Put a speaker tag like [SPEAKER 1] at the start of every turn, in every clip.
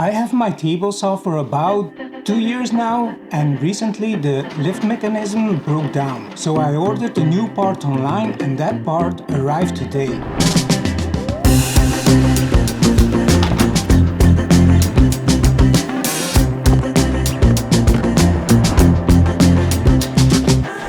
[SPEAKER 1] I have my table saw for about 2 years now, and recently the lift mechanism broke down. So I ordered a new part online and that part arrived today.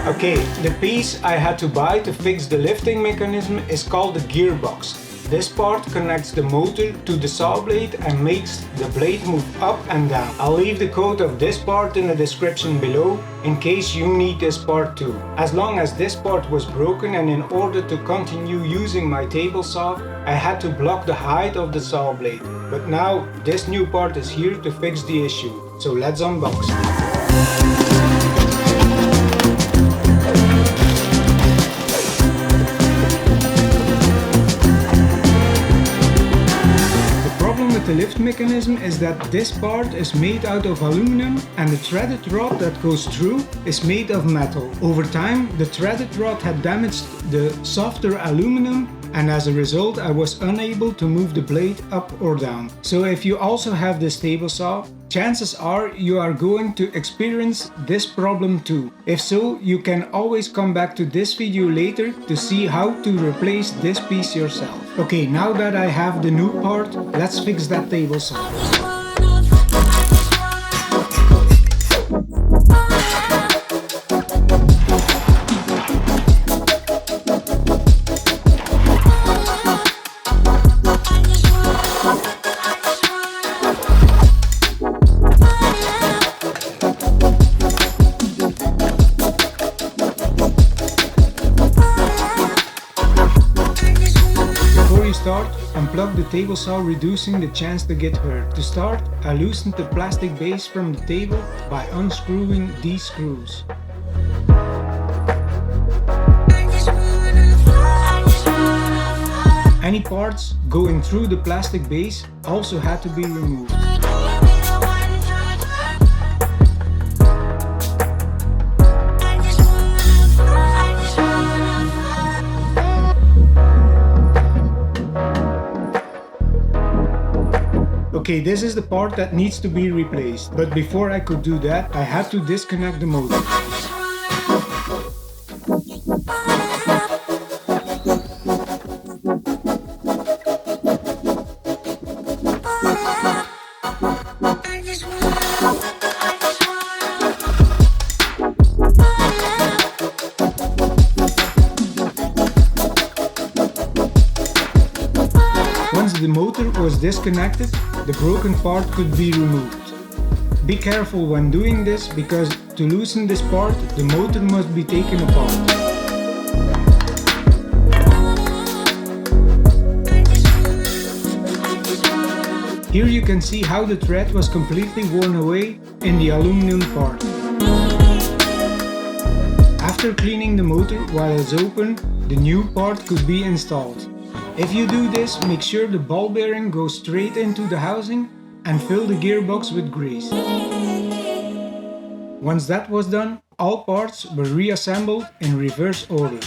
[SPEAKER 1] Okay, the piece I had to buy to fix the lifting mechanism is called the gearbox. This part connects the motor to the saw blade and makes the blade move up and down. I'll leave the code of this part in the description below in case you need this part too. As long as this part was broken, and in order to continue using my table saw, I had to block the height of the saw blade. But now this new part is here to fix the issue. So let's unbox it. The lift mechanism is that this part is made out of aluminum and the threaded rod that goes through is made of metal. Over time, the threaded rod had damaged the softer aluminum, and as a result I was unable to move the blade up or down. So if you also have this table saw, chances are you are going to experience this problem too. If so, you can always come back to this video later to see how to replace this piece yourself. Okay, now that I have the new part, let's fix that table saw. Start, unplug the table saw, reducing the chance to get hurt. To start, I loosened the plastic base from the table by unscrewing these screws. Any parts going through the plastic base also had to be removed. Okay, this is the part that needs to be replaced, but before I could do that, I had to disconnect the motor. Once the motor was disconnected, the broken part could be removed. Be careful when doing this, because to loosen this part, the motor must be taken apart. Here you can see how the thread was completely worn away in the aluminum part. After cleaning the motor while it's open, the new part could be installed. If you do this, make sure the ball bearing goes straight into the housing and fill the gearbox with grease. Once that was done, all parts were reassembled in reverse order.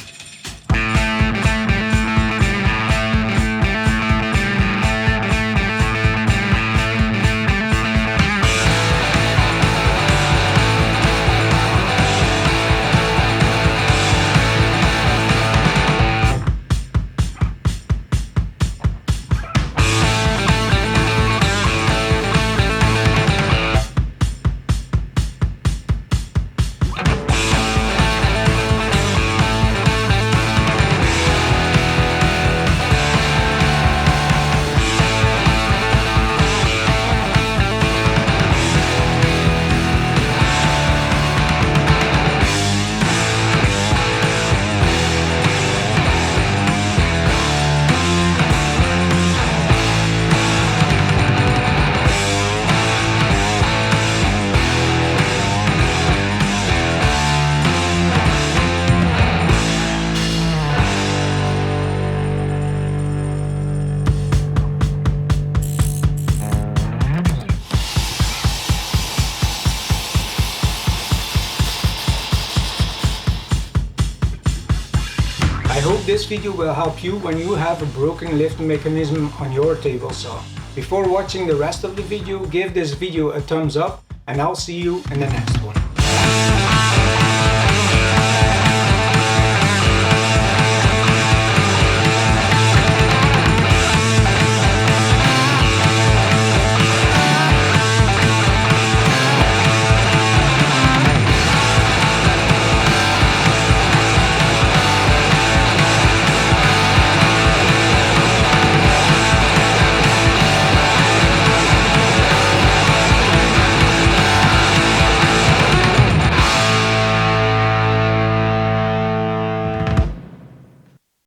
[SPEAKER 1] I hope this video will help you when you have a broken lift mechanism on your table saw. Before watching the rest of the video, give this video a thumbs up and I'll see you in the next one.